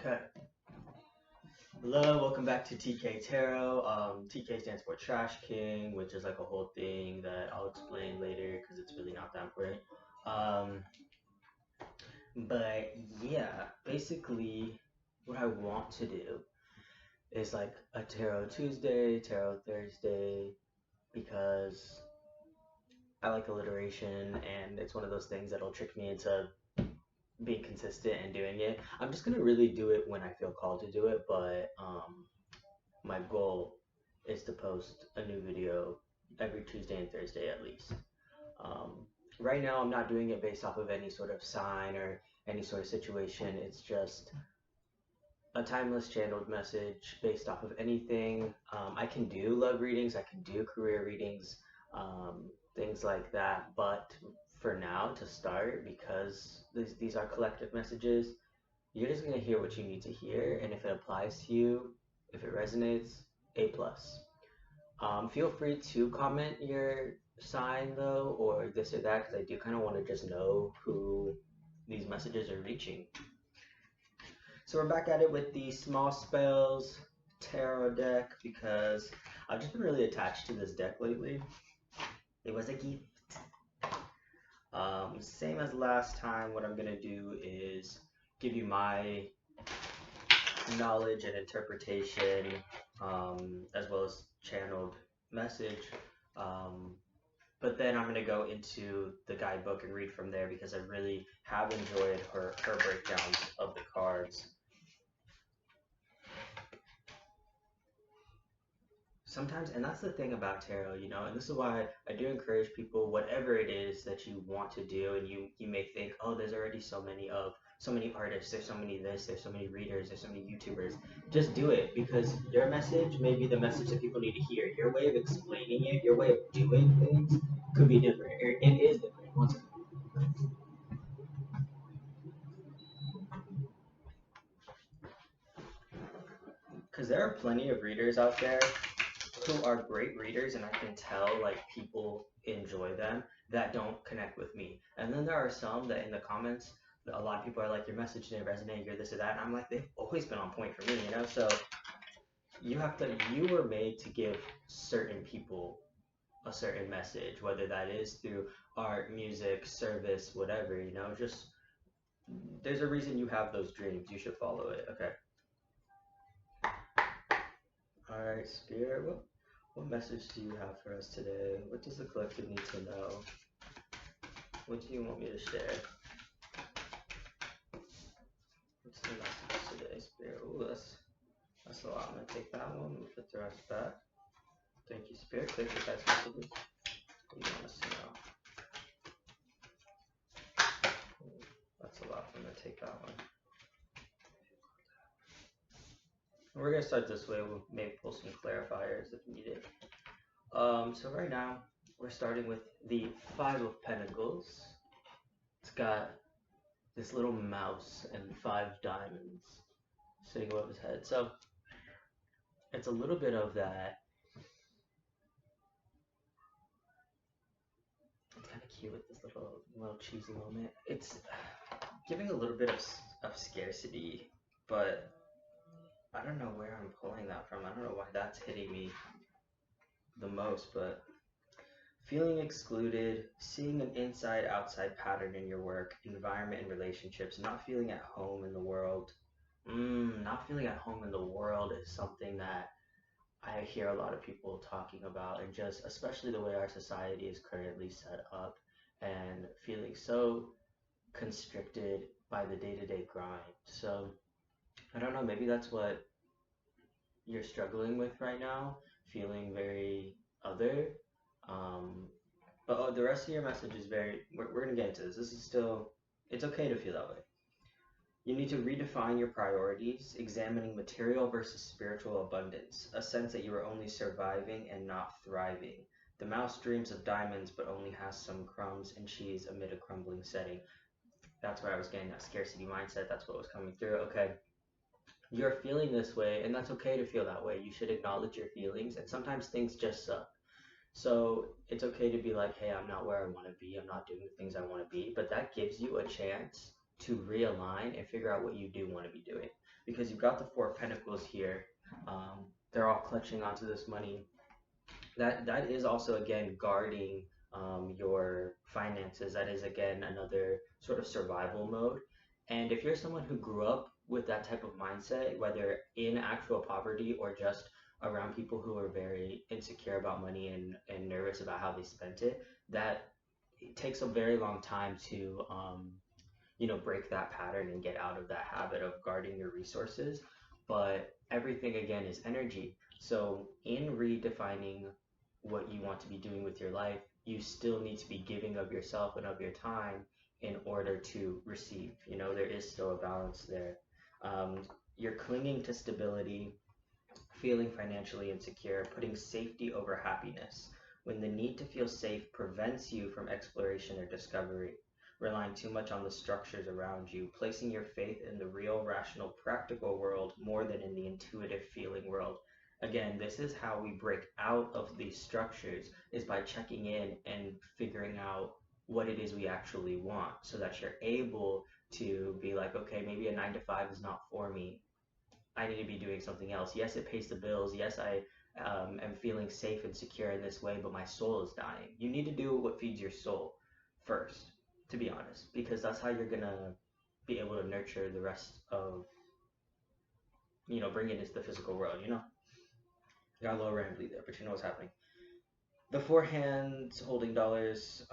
Okay. Hello, welcome back to TK Tarot. TK stands for Trash King, which is like a whole thing that I'll explain later because it's really not that important. Um, but yeah, basically, what I want to do is like a Tarot Tuesday, Tarot Thursday, because I like alliteration and it's one of those things that'll trick me into being consistent and doing it. I'm just gonna really do it when I feel called to do it, but my goal is to post a new video every Tuesday and Thursday at least. Um, right now, I'm not doing it based off of any sort of sign or any sort of situation. It's just a timeless channeled message based off of anything. I can do love readings, I can do career readings, things like that. But for now, to start, because these are collective messages, you're just gonna hear what you need to hear, and if it applies to you, if it resonates, A plus. Feel free to comment your sign though, or this or that, because I do kind of want to just know who these messages are reaching. So we're back at it with the Small Spells Tarot deck because I've just been really attached to this deck lately. It was a gift. Same as last time, what I'm gonna do is give you my knowledge and interpretation, as well as channeled message. But then I'm going to go into the guidebook and read from there because I really have enjoyed her breakdowns of the cards. Sometimes, and that's the thing about tarot, and this is why I do encourage people, whatever it is that you want to do, and you may think, oh, there's already so many artists, there's so many this, there's so many readers, there's so many YouTubers. Just do it, because your message may be the message that people need to hear. Your way of explaining it, your way of doing things could be different. It is different. Because there are plenty of readers out there who are great readers, and I can tell like people enjoy them, that don't connect with me. And then there are some that in the comments, a lot of people are like, your message didn't resonate, you're this or that, and I'm like, they've always been on point for me. So you were made to give certain people a certain message, whether that is through art, music, service, whatever. Just there's a reason you have those dreams, you should follow it. Okay. All right, Spirit, what message do you have for us today? What does the collective need to know? What do you want me to share? What's the message today, Spirit? Ooh, that's a lot. I'm gonna take that one, put the rest back. Thank you, Spirit. Click your text messages. What do you want us to know? Ooh, that's a lot. I'm gonna take that one. We're gonna start this way. We'll maybe pull some clarifiers if needed. So right now we're starting with the Five of Pentacles. It's got this little mouse and 5 diamonds sitting above his head. So it's a little bit of that. It's kind of cute with this little cheesy moment. It's giving a little bit of scarcity, but I don't know where I'm pulling that from. I don't know why that's hitting me the most, but feeling excluded, seeing an inside-outside pattern in your work, environment, and relationships, not feeling at home in the world. Not feeling at home in the world is something that I hear a lot of people talking about, and just especially the way our society is currently set up, and feeling so constricted by the day-to-day grind. So I don't know, maybe that's what you're struggling with right now, feeling very other. Um, but the rest of your message is we're going to get into this. This is still, it's okay to feel that way. You need to redefine your priorities, examining material versus spiritual abundance, a sense that you are only surviving and not thriving. The mouse dreams of diamonds but only has some crumbs and cheese amid a crumbling setting. That's where I was getting that scarcity mindset. That's what was coming through. Okay. You're feeling this way, and that's okay to feel that way. You should acknowledge your feelings, and sometimes things just suck. So it's okay to be like, hey, I'm not where I want to be. I'm not doing the things I want to be. But that gives you a chance to realign and figure out what you do want to be doing. because you've got the Four of Pentacles here. They're all clutching onto this money. That is also again guarding your finances. That is again another sort of survival mode. And if you're someone who grew up with that type of mindset, whether in actual poverty or just around people who are very insecure about money and nervous about how they spent it, that it takes a very long time to break that pattern and get out of that habit of guarding your resources. But everything again is energy. So in redefining what you want to be doing with your life, you still need to be giving of yourself and of your time in order to receive. There is still a balance there. Um, you're clinging to stability, feeling financially insecure, putting safety over happiness, when the need to feel safe prevents you from exploration or discovery, relying too much on the structures around you, placing your faith in the real, rational, practical world more than in the intuitive feeling world. Again, this is how we break out of these structures, is by checking in and figuring out what it is we actually want, so that you're able to be like, okay, maybe a 9 to 5 is not for me. I need to be doing something else. Yes, it pays the bills. Yes, I am feeling safe and secure in this way, but my soul is dying. You need to do what feeds your soul first, to be honest, because that's how you're gonna be able to nurture the rest of, bring it into the physical world. Got a little rambly there, but you know what's happening. The four hands holding dollars,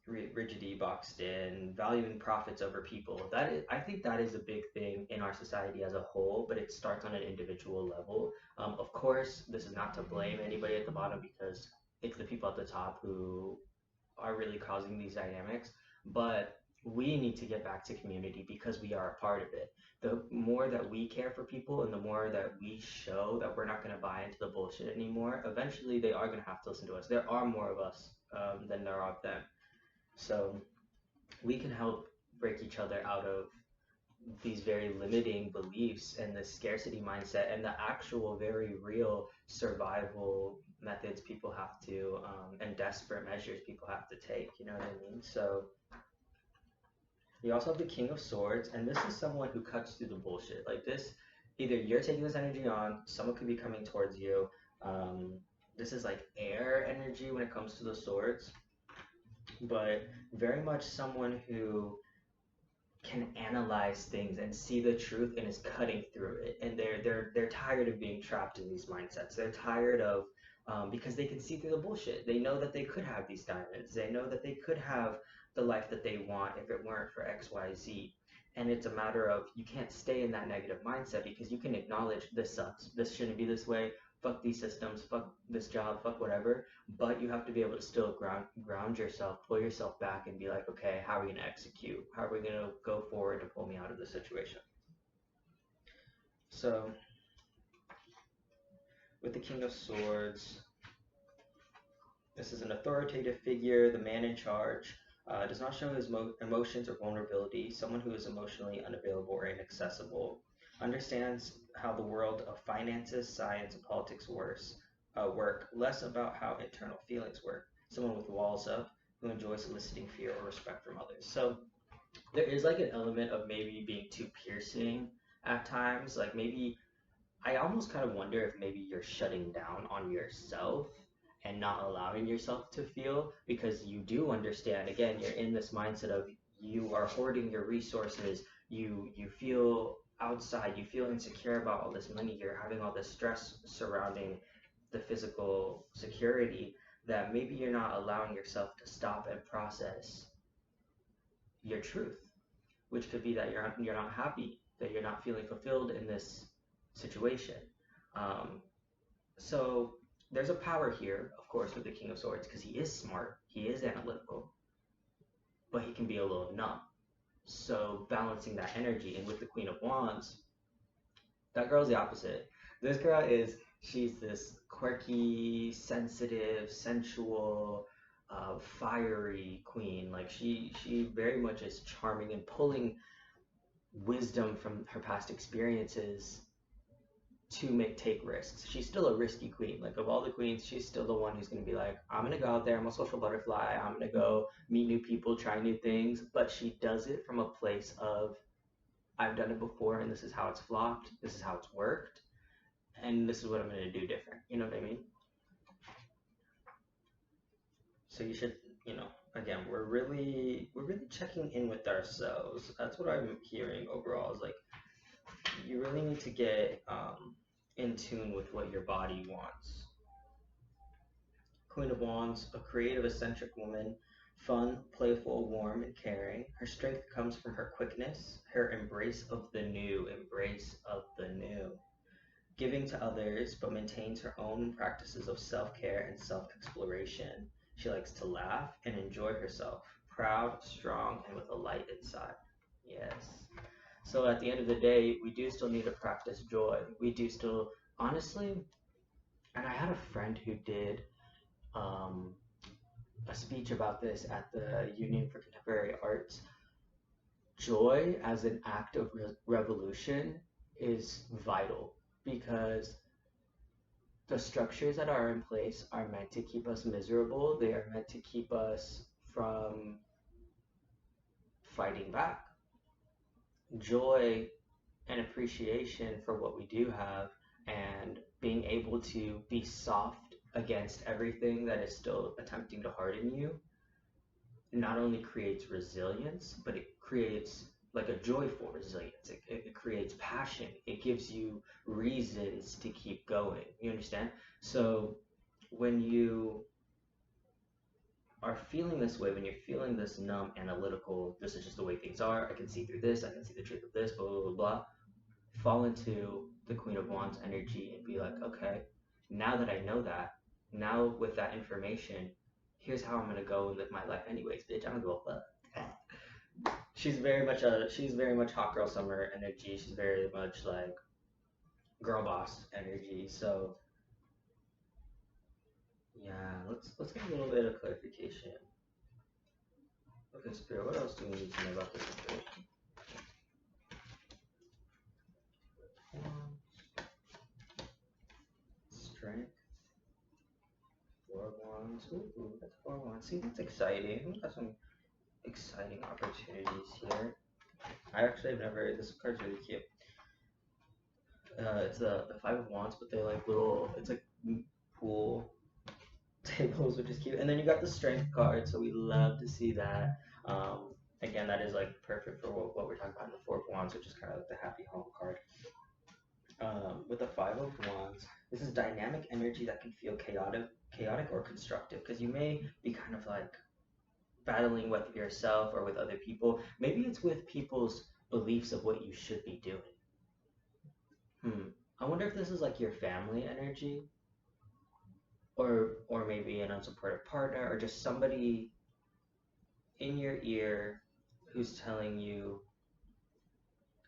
rigidity boxed in, valuing profits over people. I think that is a big thing in our society as a whole, but it starts on an individual level. Of course, this is not to blame anybody at the bottom, because it's the people at the top who are really causing these dynamics. But we need to get back to community because we are a part of it. The more that we care for people and the more that we show that we're not going to buy into the bullshit anymore, eventually they are going to have to listen to us. There are more of us than there are of them. So we can help break each other out of these very limiting beliefs and the scarcity mindset and the actual very real survival methods people have to and desperate measures people have to take. You know what I mean? So you also have the King of Swords, and this is someone who cuts through the bullshit. Like this, either you're taking this energy on, someone could be coming towards you. This is like air energy when it comes to the swords, but very much someone who can analyze things and see the truth and is cutting through it. And they're tired of being trapped in these mindsets. They're tired of because they can see through the bullshit. They know that they could have these diamonds. They know that they could have the life that they want if it weren't for X, Y, Z. And it's a matter of, you can't stay in that negative mindset, because you can acknowledge this sucks. This shouldn't be this way. Fuck these systems. Fuck this job. Fuck whatever. But you have to be able to still ground yourself, pull yourself back, and be like, okay, how are we going to execute? How are we going to go forward to pull me out of this situation? So, with the King of Swords, this is an authoritative figure, the man in charge. Does not show his emotions or vulnerability. Someone who is emotionally unavailable or inaccessible. Understands how the world of finances, science, and politics work, less about how internal feelings work. Someone with walls up, who enjoys eliciting fear or respect from others. So there is like an element of maybe being too piercing at times. Like maybe I almost kind of wonder if maybe you're shutting down on yourself and not allowing yourself to feel, because you do understand, again, you're in this mindset of you are hoarding your resources, you feel outside, you feel insecure about all this money, you're having all this stress surrounding the physical security, that maybe you're not allowing yourself to stop and process your truth, which could be that you're not happy, that you're not feeling fulfilled in this situation. Um, so there's a power here, of course, with the King of Swords, because he is smart, he is analytical, but he can be a little numb. So balancing that energy, and with the Queen of Wands, that girl's the opposite. This girl she's this quirky, sensitive, sensual, fiery queen. Like she very much is charming and pulling wisdom from her past experiences to take risks. She's still a risky queen. Like of all the queens, she's still the one who's going to be like, I'm going to go out there, I'm a social butterfly, I'm going to go meet new people, try new things, but she does it from a place of I've done it before and this is how it's flopped, this is how it's worked, and this is what I'm going to do different. You know what I mean? So you should, again, we're really checking in with ourselves. That's what I'm hearing overall, is like you really need to get in tune with what your body wants. Queen of Wands, a creative, eccentric woman, fun, playful, warm, and caring. Her strength comes from her quickness, her embrace of the new, giving to others, but maintains her own practices of self-care and self-exploration. She likes to laugh and enjoy herself, proud, strong, and with a light inside. Yes. So at the end of the day, we do still need to practice joy. We do still, honestly, and I had a friend who did um, a speech about this at the Union for Contemporary Arts. Joy as an act of revolution is vital, because the structures that are in place are meant to keep us miserable. They are meant to keep us from fighting back. Joy and appreciation for what we do have, and being able to be soft against everything that is still attempting to harden you, not only creates resilience, but it creates like a joyful resilience. It creates passion. It gives you reasons to keep going. You understand? So when you are feeling this way, when you're feeling this numb, analytical, this is just the way things are, I can see through this, I can see the truth of this, blah, blah, blah, blah, fall into the Queen of Wands energy and be like, okay, now that I know that, now with that information, here's how I'm gonna go and live my life anyways, bitch. I don't give a fuck. She's very much hot girl summer energy. She's very much like girl boss energy. So yeah, let's get a little bit of clarification. Okay, Spirit, what else do we need to know about this situation? Strength. Four of Wands. Ooh, that's Four of Wands. See, that's exciting. We've got some exciting opportunities here. I actually have never. This card's really cute. It's the Five of Wands, but they're like little. It's like pool tables, which is cute. And then you got the Strength card, so we love to see that. Again, that is like perfect for what we're talking about in the Four of Wands, which is kind of like the happy home card. With the Five of Wands, this is dynamic energy that can feel chaotic or constructive, because you may be kind of like battling with yourself or with other people. Maybe it's with people's beliefs of what you should be doing. I wonder if this is like your family energy, or maybe an unsupportive partner, or just somebody in your ear who's telling you,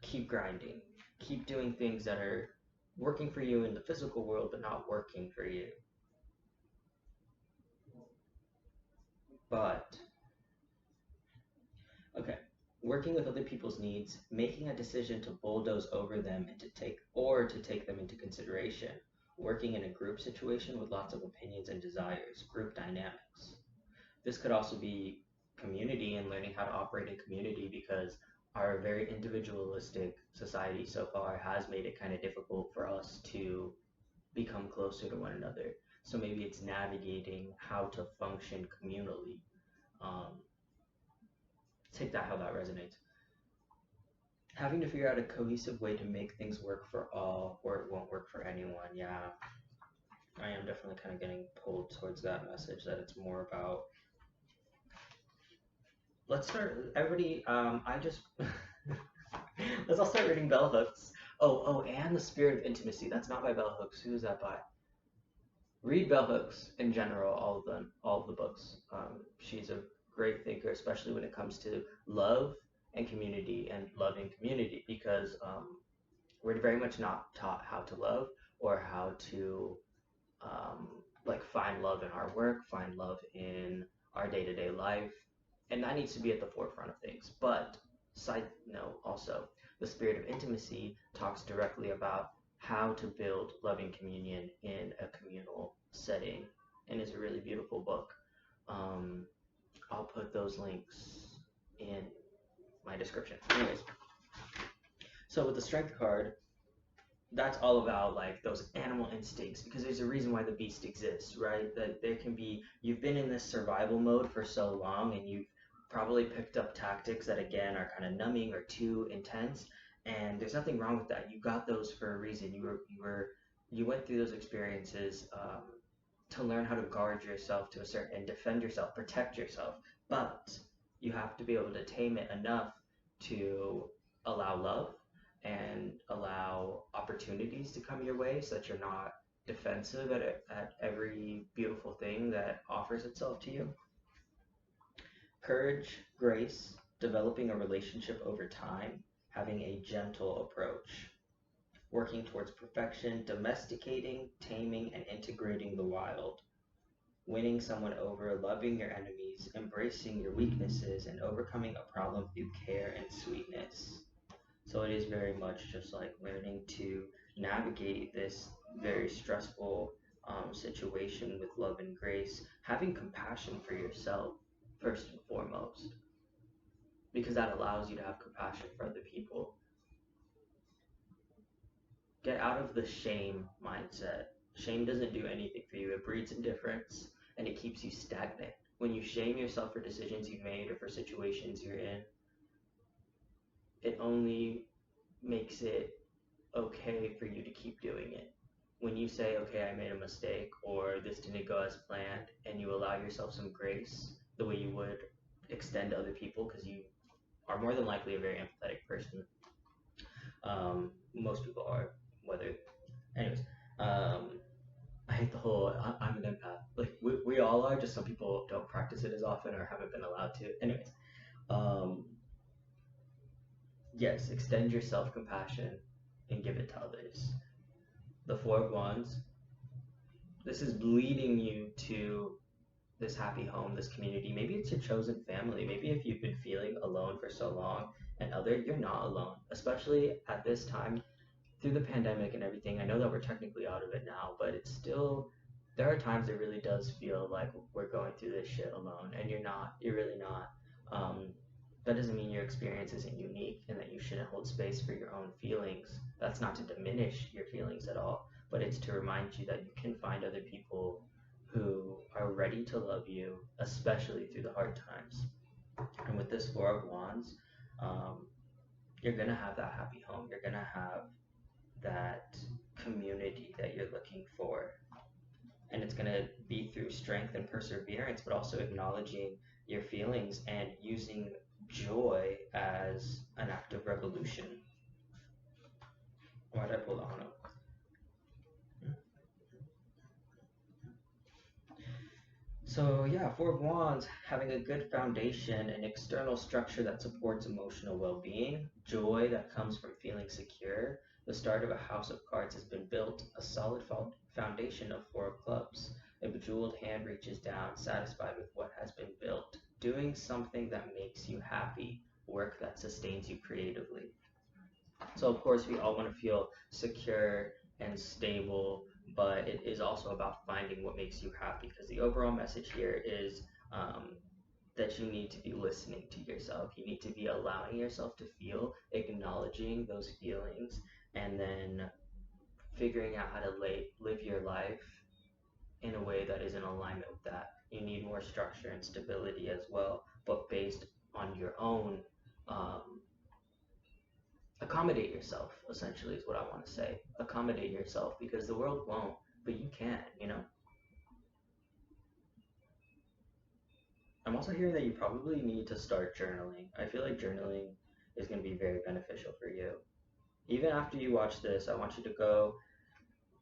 keep grinding, keep doing things that are working for you in the physical world but not working for you. But okay, working with other people's needs, making a decision to bulldoze over them and to take them into consideration, working in a group situation with lots of opinions and desires, group dynamics. This could also be community and learning how to operate in community, because our very individualistic society so far has made it kind of difficult for us to become closer to one another. So maybe it's navigating how to function communally. Take that how that resonates. Having to figure out a cohesive way to make things work for all, or it won't work for anyone. Yeah, I am definitely kind of getting pulled towards that message, that it's more about. Let's start, everybody. I just let's all start reading bell hooks. Oh, and the Spirit of Intimacy. That's not by bell hooks. Who is that by? Read bell hooks in general, all of them, all of the books. She's a great thinker, especially when it comes to love and community and loving community, because we're very much not taught how to love, or how to like find love in our work, find love in our day-to-day life, and that needs to be at the forefront of things. But side note also, the Spirit of Intimacy talks directly about how to build loving communion in a communal setting, and it's a really beautiful book. I'll put those links in my description. Anyways, So with the strength card, that's all about like those animal instincts because there's a reason why the beast exists, right? That there can be you've been in this survival mode for so long and you've probably picked up tactics that again are kind of numbing or too intense, and there's nothing wrong with that. You got those for a reason. You went through those experiences to learn how to guard yourself to a certain and defend yourself, protect yourself, but you have to be able to tame it enough to allow love and allow opportunities to come your way so that you're not defensive at every beautiful thing that offers itself to you. Courage, grace, developing a relationship over time, having a gentle approach, working towards perfection, domesticating, taming, and integrating the wild, winning someone over, loving your enemies, embracing your weaknesses, and overcoming a problem through care and sweetness. So it is very much just like learning to navigate this very stressful situation with love and grace, having compassion for yourself first and foremost, because that allows you to have compassion for other people. Get out of the shame mindset. Shame doesn't do anything for you, it breeds indifference and it keeps you stagnant. When you shame yourself for decisions you've made or for situations you're in, it only makes it okay for you to keep doing it. When you say, okay, I made a mistake or this didn't go as planned, and you allow yourself some grace the way you would extend to other people, because you are more than likely a very empathetic person. Most people are, whether, anyways, I hate the whole I'm an empath. Like, we all are, just some people don't practice it as often or haven't been allowed to. Anyways, um, yes, extend your self compassion and give it to others. The Four of Wands, this is leading you to this happy home, this community. Maybe it's your chosen family. Maybe if you've been feeling alone for so long and other, you're not alone, especially at this time through the pandemic and everything. I know that we're technically out of it now, but it's still, there are times it really does feel like we're going through this shit alone, and you're not, you're really not. Um, that doesn't mean your experience isn't unique and that you shouldn't hold space for your own feelings. That's not to diminish your feelings at all, but it's to remind you that you can find other people who are ready to love you, especially through the hard times. And with this Four of Wands, um, you're gonna have that happy home. You're gonna have that community that you're looking for. And it's going to be through strength and perseverance, but also acknowledging your feelings and using joy as an act of revolution. Why did I pull the Hano? So yeah, Four of Wands, having a good foundation, an external structure that supports emotional well-being, joy that comes from feeling secure. The start of a house of cards has been built, a solid foundation of Four of Clubs. A bejeweled hand reaches down, satisfied with what has been built. Doing something that makes you happy, work that sustains you creatively. So of course we all want to feel secure and stable, but it is also about finding what makes you happy, because the overall message here is that you need to be listening to yourself. You need to be allowing yourself to feel, acknowledging those feelings, and then figuring out how to live your life in a way that is in alignment with that. You need more structure and stability as well, but based on your own um, accommodate yourself, essentially, is what I want to say. Accommodate yourself, because the world won't, but you can, you know? I'm also hearing that you probably need to start journaling. I feel like journaling is going to be very beneficial for you. Even after you watch this, I want you to go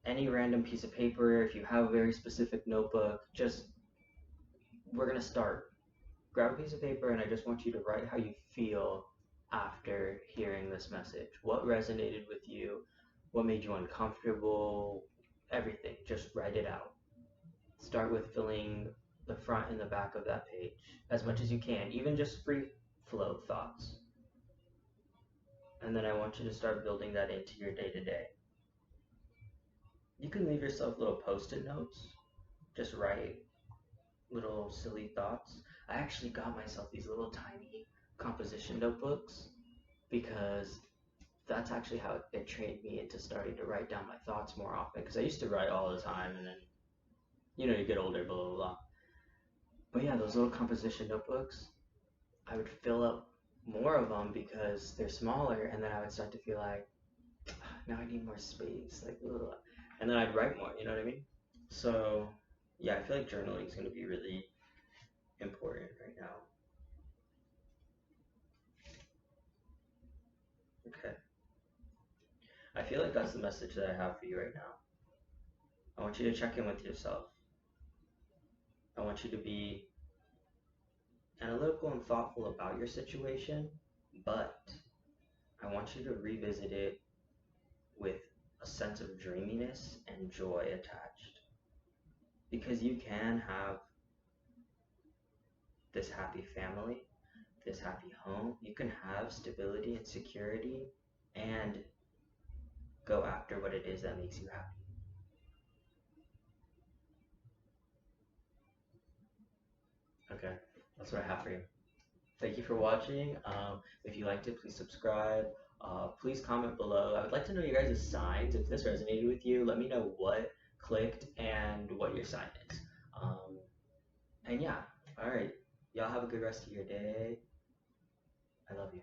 any random piece of paper. If you have a very specific notebook, just, we're going to start. Grab a piece of paper and I just want you to write how you feel after hearing this message. What resonated with you? What made you uncomfortable? Everything. Just write it out. Start with filling the front and the back of that page as much as you can, even just free flow thoughts. And then I want you to start building that into your day to day. You can leave yourself little post it notes. Just write little silly thoughts. I actually got myself these little tiny composition notebooks because that's actually how it trained me into starting to write down my thoughts more often. Because I used to write all the time, and then you get older, blah blah blah. But yeah, those little composition notebooks, I would fill up more of them because they're smaller, and then I would start to feel like, now I need more space, like, ugh. And then I'd write more. You know what I mean? So yeah, I feel like journaling is going to be really important right now. Okay. I feel like that's the message that I have for you right now. I want you to check in with yourself. I want you to be analytical and thoughtful about your situation, but I want you to revisit it with a sense of dreaminess and joy attached. Because you can have this happy family, this happy home. You can have stability and security and go after what it is that makes you happy. Okay, that's what I have for you. Thank you for watching. If you liked it, please subscribe. Please comment below. I would like to know you guys' signs. If this resonated with you, let me know what clicked and what your sign is. And yeah, all right. Y'all have a good rest of your day. I love you.